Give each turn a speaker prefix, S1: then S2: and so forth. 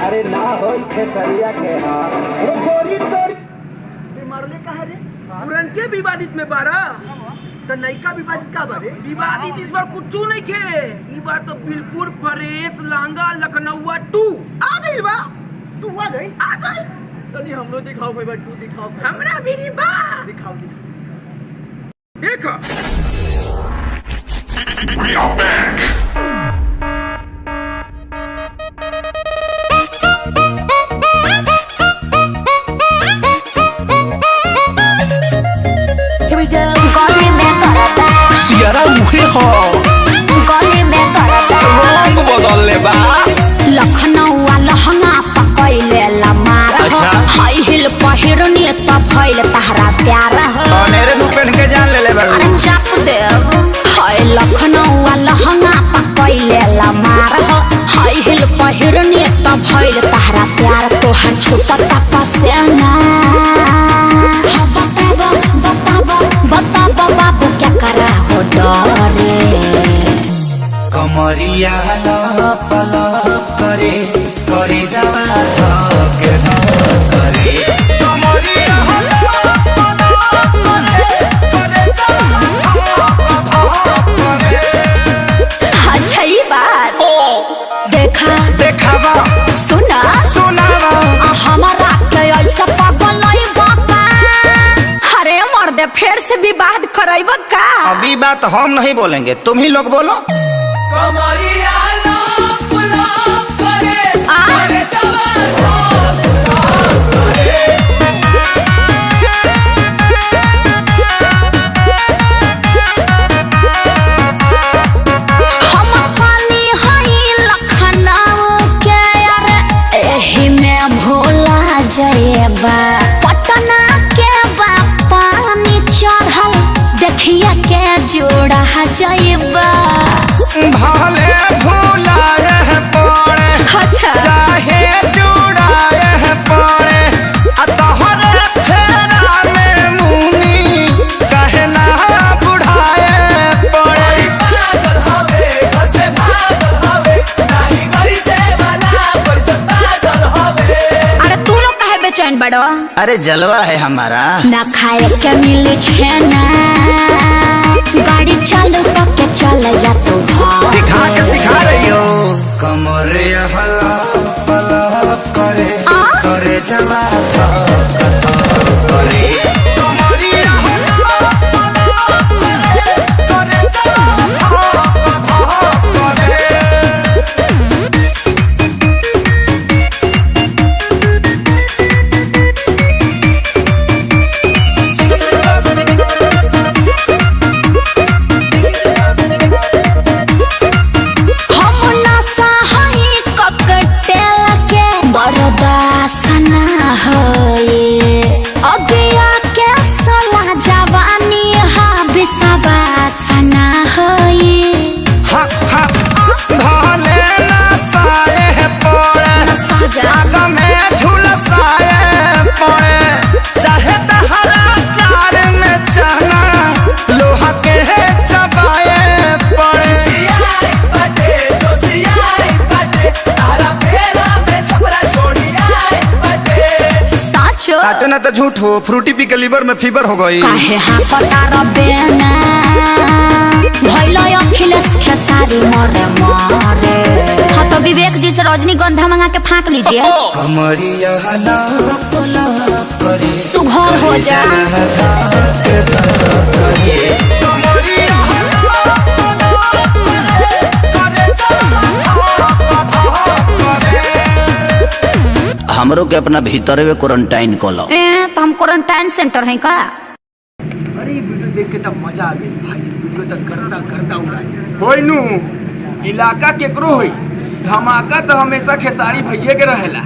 S1: अरे ना हो खेसरिया के
S2: मारले का है रे पुरन के विवादित में बारा तो नयका विवादित का बारे विवादित इस बार कुछ नहीं खे ई बार तो बिल्कुल फ्रेश लांगा लखनऊआ 2 आ गई बा तू आ गई तनी हमरो दिखाओ भाई बा 2 दिखाओ हमरा भी नी बा दिखाओ देखो
S3: We are back.
S4: Here we go. गली में करता
S5: सियारा उहे हो
S4: गली में करता
S5: रंग बदल ले बा
S4: लखनऊ लहंगा पकैले लमार
S5: अच्छा।
S4: हाई हिल पहिरनी त भइल तहरा प्यार हो
S5: मेरे मुंह पहन के जान ले ले बा
S4: अरे चाप दे हाय लखनऊ लहंगा पकैले लमार हो हाई हिल पहिरनी त भइल तहरा प्यार तोहर छुपत पसेना बताबो बाबू क्या करा हो डरे
S5: कमरिया लप लप करे करे जावा धक धक करे कमरिया लप लप करे करे जावा धक धक करे
S4: अच्छा ये बात देखा
S5: देखावा
S4: सुना
S5: सुनावा
S4: हमारा के ऐसा पागल नहीं बाबा अरे मर्दे फिर से विवाद करैब का
S5: अभी बात हम नहीं बोलेंगे तुम ही लोग बोलो
S2: कमरिया लप लप करे
S4: आ?
S2: करे जावा धक करे
S4: हम पाली हई लखनऊ के अरे एही में भोला जयबा पटना के पानी चढ़ल देखिया के जोड़ा जयबा
S5: भले भूलाए पड़े
S4: अच्छा
S5: चाहे जुड़ाए पड़े तोहरे फेरा में मुनी कहे ना बुढ़ाए पड़े
S2: पागल हवे घर से भागल हवे नाही गरी जे वाला पैसा पागल हवे
S4: अरे तू लोग काहे बेचैन बड़ो
S5: अरे जलवा है हमारा
S4: ना खाए के मिले छेना गाड़ी चालू करके चल जा तू घर
S5: दिखा के सिखा रही हो कमरे हला पला करे करे जवा धक धक करे कमरिया हला पला करे करे जवा धक धक करे
S4: हम नशा हई ककटेल के बरदासना होए अगिया के सला जवानी हा बिसवासना होए
S5: हा हा भले ना साए पड़े
S4: नशा जा
S5: आग में झुलसाए पड़े चाहे तहरा प्यार में चना लोहा के चबाए पड़े
S2: सियाई बाटे जो सियाई बाटे तारा फेरा में छपरा छोड़ी आई बाटे
S4: साचो
S5: साचो ना तो झूठ हो फ्रूटी पी के लीवर में फीवर हो गई
S4: काहे हाँ पता रबेना भइल अखिलेश खेसारी मरे मरे हाँ तो विवेक जी से रजनीगंधा मंगा के फाँक लीजिए
S5: कमरिया लप लप करे
S4: सुघर हो जा
S5: कमरिया लप लप करे करे धक धक करे हमरो के अपना भीतर में क्वारंटाइन कोलो
S4: तो हम क्वारंटाइन सेंटर है का
S2: अरे वीडियो देख के तब मजा आ गई भाई वीडियो तक करता करता उड़ाई होई नु इलाका केकरो होई धमाका तो हमेशा खेसारी भैये के रहेला।